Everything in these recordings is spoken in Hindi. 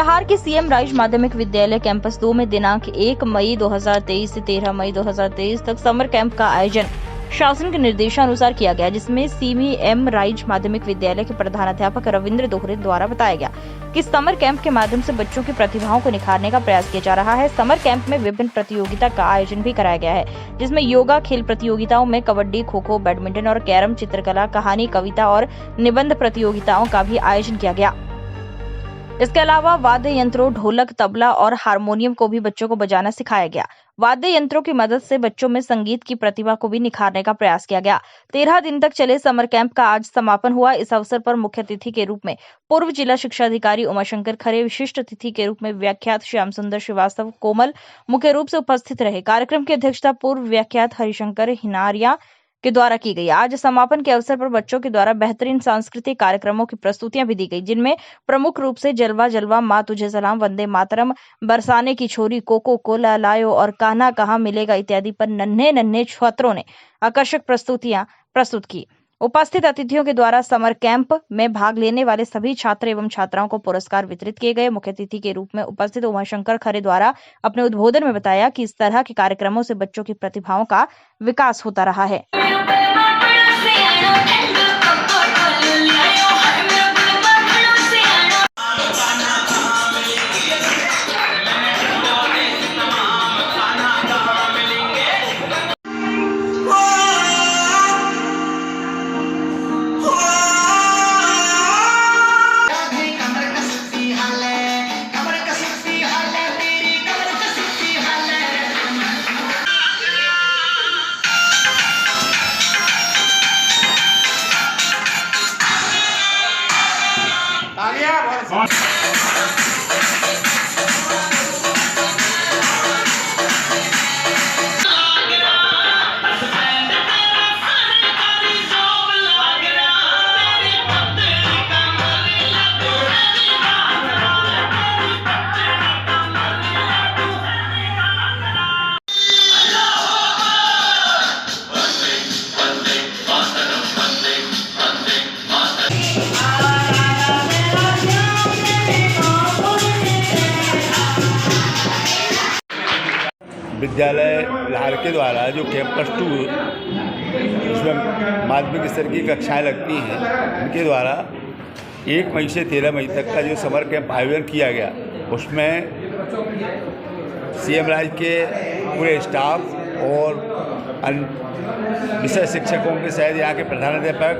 लहार के सीएम राइज माध्यमिक विद्यालय कैंपस 2 में दिनांक 1 मई 2023 से 13 मई 2023 तक समर कैंप का आयोजन शासन के निर्देशानुसार किया गया, जिसमें सीएम राइज माध्यमिमिक विद्यालय के प्रधानाध्यापक रविंद्र दोहरे द्वारा बताया गया कि समर कैंप के माध्यम से बच्चों की प्रतिभाओं को निखारने का प्रयास किया जा रहा है। समर कैंप में विभिन्न प्रतियोगिता का आयोजन भी कराया गया है, जिसमें योगा, खेल प्रतियोगिताओं में कबड्डी, खो खो, बैडमिंटन और कैरम, चित्रकला, कहानी, कविता और निबंध प्रतियोगिताओं का भी आयोजन किया गया। इसके अलावा वाद्य यंत्रों, ढोलक, तबला और हारमोनियम को भी बच्चों को बजाना सिखाया गया। वाद्य यंत्रों की मदद से बच्चों में संगीत की प्रतिभा को भी निखारने का प्रयास किया गया। 13 दिन तक चले समर कैंप का आज समापन हुआ। इस अवसर पर मुख्य अतिथि के रूप में पूर्व जिला शिक्षा अधिकारी उमाशंकर खरे, विशिष्ट अतिथि के रूप में व्याख्यात श्याम सुंदर श्रीवास्तव कोमल मुख्य रूप से उपस्थित रहे। कार्यक्रम की अध्यक्षता पूर्व व्याख्यात हरिशंकर हिनारिया के द्वारा की गई। आज समापन के अवसर पर बच्चों के द्वारा बेहतरीन सांस्कृतिक कार्यक्रमों की प्रस्तुतियां भी दी गई, जिनमें प्रमुख रूप से जलवा जलवा, माँ तुझे सलाम, वंदे मातरम, बरसाने की छोरी, कोको कोला लायो और कान्हा कहाँ मिलेगा इत्यादि पर नन्हे नन्हे छात्रों ने आकर्षक प्रस्तुतियां प्रस्तुत की। उपस्थित अतिथियों के द्वारा समर कैंप में भाग लेने वाले सभी छात्र एवं छात्राओं को पुरस्कार वितरित किए गए। मुख्य अतिथि के रूप में उपस्थित उमाशंकर खरे द्वारा अपने उद्बोधन में बताया कि इस तरह के कार्यक्रमों से बच्चों की प्रतिभाओं का विकास होता रहा है। विद्यालय लहार के द्वारा जो कैंपस 2 उसमें माध्यमिक स्तर की कक्षाएं लगती हैं, उनके द्वारा 1 मई से 13 मई तक का जो समर कैंप आयोजन किया गया, उसमें सीएम राइज के पूरे स्टाफ और विषय शिक्षकों के साथ यहाँ के प्रधानाध्यापक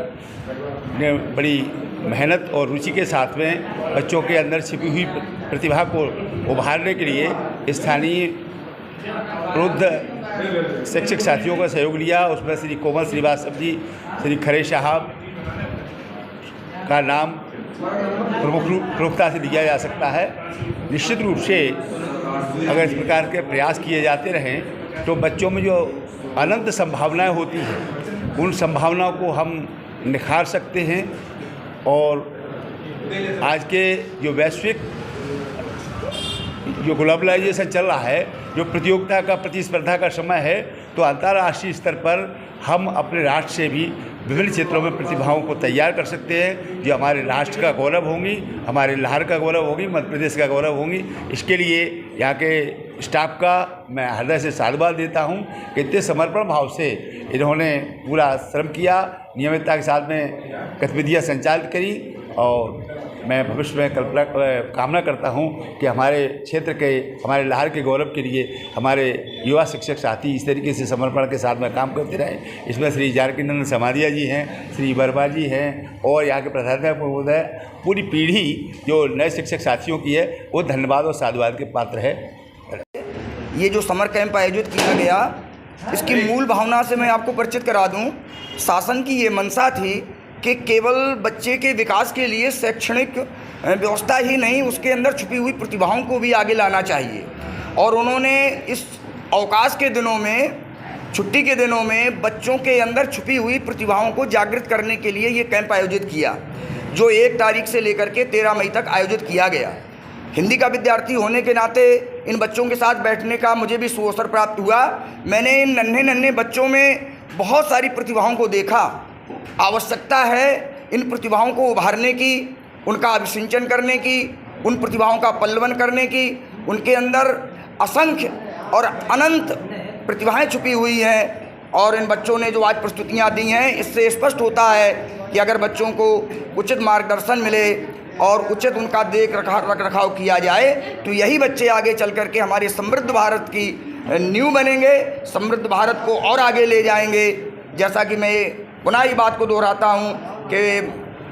ने बड़ी मेहनत और रुचि के साथ में बच्चों के अंदर छिपी हुई प्रतिभा को उभारने के लिए स्थानीय वृद्ध शिक्षक साथियों का सहयोग लिया। उसमें श्री कोमल श्रीवास्तव जी, श्री खरे साहब का नाम प्रमुखता से लिया जा सकता है। निश्चित रूप से अगर इस प्रकार के प्रयास किए जाते रहें तो बच्चों में जो अनंत संभावनाएं होती हैं, उन संभावनाओं को हम निखार सकते हैं। और आज के जो वैश्विक जो ग्लोबलाइजेशन चल रहा है, जो प्रतियोगिता का, प्रतिस्पर्धा का समय है, तो अंतर्राष्ट्रीय स्तर पर हम अपने राष्ट्र से भी विभिन्न क्षेत्रों में प्रतिभाओं को तैयार कर सकते हैं, जो हमारे राष्ट्र का गौरव होंगी, हमारे लहार का गौरव होगी, मध्य प्रदेश का गौरव होंगी। इसके लिए यहाँ के स्टाफ का मैं हृदय से साधुवाद देता हूँ कि इतने समर्पण भाव से इन्होंने पूरा श्रम किया, नियमितता के साथ में गतिविधियाँ संचालित करी। और मैं भविष्य में कामना करता हूं कि हमारे क्षेत्र के, हमारे लहार के गौरव के लिए हमारे युवा शिक्षक साथी इस तरीके से समर्पण के साथ में काम करते रहें। इसमें श्री जानकीनंदन समारिया जी हैं, श्री वर्मा जी हैं और यहाँ के प्रधानाध्यापक महोदय, पूरी पीढ़ी जो नए शिक्षक साथियों की है, वो धन्यवाद और साधुवाद के पात्र है। ये जो समर कैंप आयोजित किया गया, इसकी मूल भावना से मैं आपको परिचित करा दूँ। शासन की ये मंशा थी कि केवल बच्चे के विकास के लिए शैक्षणिक व्यवस्था ही नहीं, उसके अंदर छुपी हुई प्रतिभाओं को भी आगे लाना चाहिए। और उन्होंने इस अवकाश के दिनों में, छुट्टी के दिनों में बच्चों के अंदर छुपी हुई प्रतिभाओं को जागृत करने के लिए ये कैंप आयोजित किया, जो 1 तारीख से लेकर के 13 मई तक आयोजित किया गया। हिंदी का विद्यार्थी होने के नाते इन बच्चों के साथ बैठने का मुझे भी सुअवसर प्राप्त हुआ। मैंने इन नन्हे नन्हे बच्चों में बहुत सारी प्रतिभाओं को देखा। आवश्यकता है इन प्रतिभाओं को उभारने की, उनका अभिसिंचन करने की, उन प्रतिभाओं का पल्लवन करने की। उनके अंदर असंख्य और अनंत प्रतिभाएं छुपी हुई हैं और इन बच्चों ने जो आज प्रस्तुतियां दी हैं, इससे स्पष्ट होता है कि अगर बच्चों को उचित मार्गदर्शन मिले और उचित उनका रख रखाव किया जाए तो यही बच्चे आगे चल कर के हमारे समृद्ध भारत की नींव बनेंगे, समृद्ध भारत को और आगे ले जाएंगे। जैसा कि मैं पुनः ये बात को दोहराता हूँ कि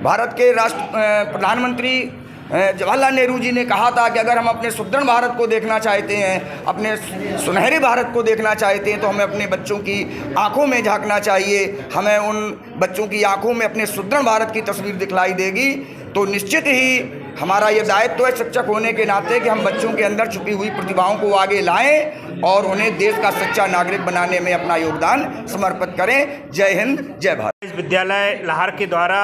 भारत के प्रधानमंत्री जवाहरलाल नेहरू जी ने कहा था कि अगर हम अपने सुदृढ़ भारत को देखना चाहते हैं, अपने सुनहरे भारत को देखना चाहते हैं, तो हमें अपने बच्चों की आंखों में झांकना चाहिए। हमें उन बच्चों की आंखों में अपने सुदृढ़ भारत की तस्वीर दिखलाई देगी तो निश्चित ही हमारा ये दायित्व है शिक्षक होने के नाते कि हम बच्चों के अंदर छुपी हुई प्रतिभाओं को आगे लाएं और उन्हें देश का सच्चा नागरिक बनाने में अपना योगदान समर्पित करें। जय हिंद, जय भारत। इस विद्यालय लाहौर के द्वारा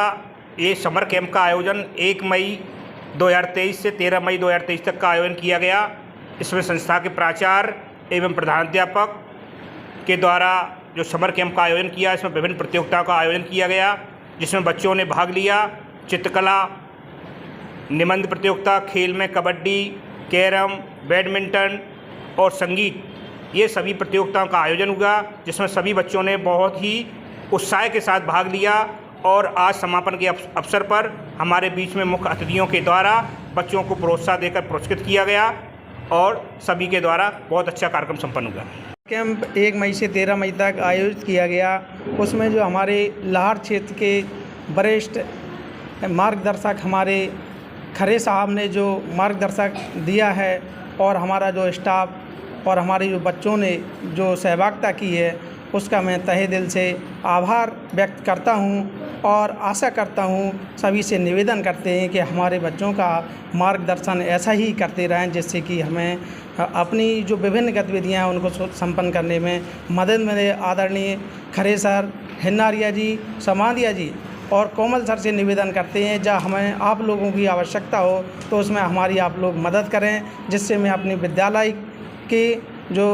ये समर कैंप का आयोजन 1 मई 2023 से 13 मई 2023 तक का आयोजन किया गया। इसमें संस्था के प्राचार्य एवं प्रधानाध्यापक के द्वारा जो समर कैंप का आयोजन किया, इसमें विभिन्न प्रतियोगिताओं का आयोजन किया गया, जिसमें बच्चों ने भाग लिया। चित्रकला, निबंध प्रतियोगिता, खेल में कबड्डी, कैरम, बैडमिंटन और संगीत, ये सभी प्रतियोगिताओं का आयोजन हुआ, जिसमें सभी बच्चों ने बहुत ही उत्साह के साथ भाग लिया। और आज समापन के अवसर पर हमारे बीच में मुख्य अतिथियों के द्वारा बच्चों को प्रोत्साहन देकर पुरस्कृत किया गया और सभी के द्वारा बहुत अच्छा कार्यक्रम संपन्न हुआ। कैंप 1 मई से 13 मई तक आयोजित किया गया। उसमें जो हमारे लाहौर क्षेत्र के वरिष्ठ मार्गदर्शक हमारे खरे साहब ने जो मार्गदर्शक दिया है और हमारा जो स्टाफ और हमारे जो बच्चों ने जो सहभागिता की है, उसका मैं तहे दिल से आभार व्यक्त करता हूं और आशा करता हूं, सभी से निवेदन करते हैं कि हमारे बच्चों का मार्गदर्शन ऐसा ही करते रहें, जिससे कि हमें अपनी जो विभिन्न गतिविधियां हैं उनको संपन्न करने में मदद मिले। आदरणीय खरे सर, हिन्नारिया जी, समाधिया जी और कोमल सर से निवेदन करते हैं, जहाँ हमें आप लोगों की आवश्यकता हो तो उसमें हमारी आप लोग मदद करें, जिससे मैं अपने विद्यालय की जो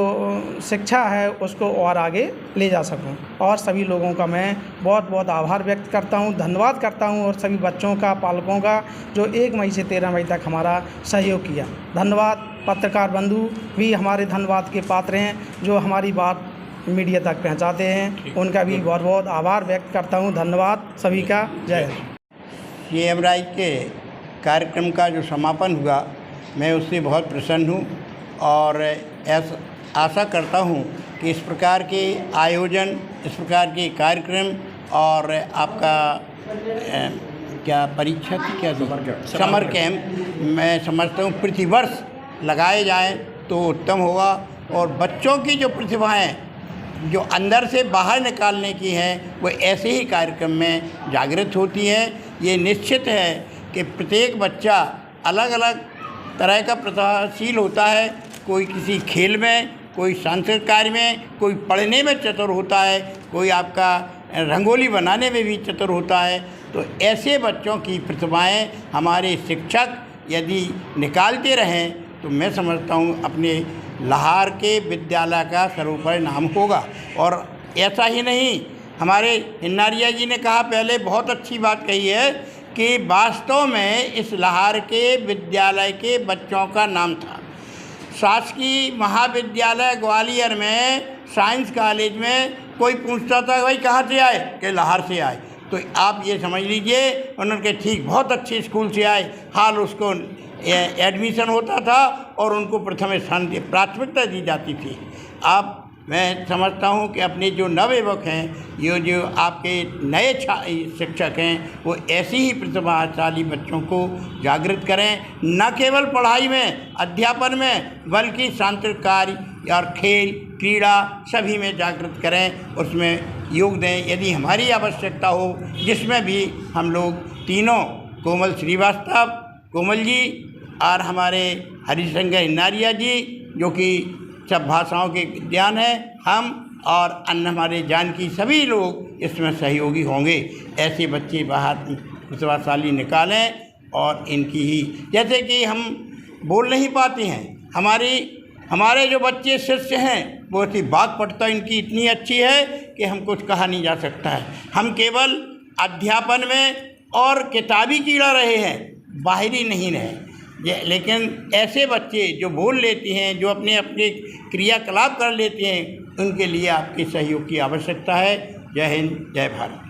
शिक्षा है उसको और आगे ले जा सकूं। और सभी लोगों का मैं बहुत बहुत आभार व्यक्त करता हूं, धन्यवाद करता हूं और सभी बच्चों का, पालकों का जो 1 मई से 13 मई तक हमारा सहयोग किया। धन्यवाद। पत्रकार बंधु भी हमारे धन्यवाद के पात्र हैं, जो हमारी बात मीडिया तक पहुंचाते हैं, उनका भी बहुत बहुत आभार व्यक्त करता हूं। धन्यवाद सभी का। जय हिंद। CM राइज के कार्यक्रम का जो समापन हुआ, मैं उससे बहुत प्रसन्न हूं और आशा करता हूं कि इस प्रकार के आयोजन, इस प्रकार के कार्यक्रम और आपका क्या परीक्षा थी, क्या समर कैंप, मैं समझता हूं प्रतिवर्ष लगाए जाएं तो उत्तम होगा और बच्चों की जो प्रतिभाएं जो अंदर से बाहर निकालने की हैं, वो ऐसे ही कार्यक्रम में जागृत होती हैं। ये निश्चित है कि प्रत्येक बच्चा अलग अलग तरह का प्रतिभाशील होता है। कोई किसी खेल में, कोई सांस्कृतिक कार्य में, कोई पढ़ने में चतुर होता है, कोई आपका रंगोली बनाने में भी चतुर होता है। तो ऐसे बच्चों की प्रतिभाएं हमारे शिक्षक यदि निकालते रहें तो मैं समझता हूँ अपने लाहौर के विद्यालय का सर्वोपरि होगा। और ऐसा ही नहीं, हमारे हिन्नारिया जी ने कहा पहले, बहुत अच्छी बात कही है कि वास्तव में इस लाहौर के विद्यालय के बच्चों का नाम था। शासकीय महाविद्यालय ग्वालियर में साइंस कॉलेज में कोई पूछता था भाई कहाँ से आए, कि लाहौर से आए, तो आप ये समझ लीजिए उन्होंने ठीक बहुत अच्छे स्कूल से आए। हाल उसको एडमिशन होता था और उनको प्रथम स्थान प्राथमिकता दी जाती थी। अब मैं समझता हूं कि अपने जो नवयुवक हैं, ये जो आपके नए शिक्षक हैं, वो ऐसी ही प्रतिभाशाली बच्चों को जागृत करें, न केवल पढ़ाई में, अध्यापन में, बल्कि सांस्कृतिक कार्य और खेल, क्रीड़ा सभी में जागृत करें, उसमें योग दें। यदि हमारी आवश्यकता हो, जिसमें भी हम लोग तीनों, कोमल श्रीवास्तव, कोमल जी और हमारे हरिशंकर हिन्नारिया जी, जो कि सब भाषाओं के ज्ञान है, हम और अन्य हमारे जानकी सभी लोग इसमें सहयोगी होंगे। ऐसे बच्चे बाहर प्रतिभाशाली निकालें और इनकी ही, जैसे कि हम बोल नहीं पाते हैं, हमारे जो बच्चे शिष्य हैं, बहुत ही वाक्पटुता इनकी इतनी अच्छी है कि हम कुछ कहा नहीं जा सकता है। हम केवल अध्यापन में और किताबी कीड़ा रहे हैं, बाहरी नहीं रहे। लेकिन ऐसे बच्चे जो बोल लेते हैं, जो अपने अपने क्रियाकलाप कर लेते हैं, उनके लिए आपके सहयोग की आवश्यकता है। जय हिंद, जय भारत।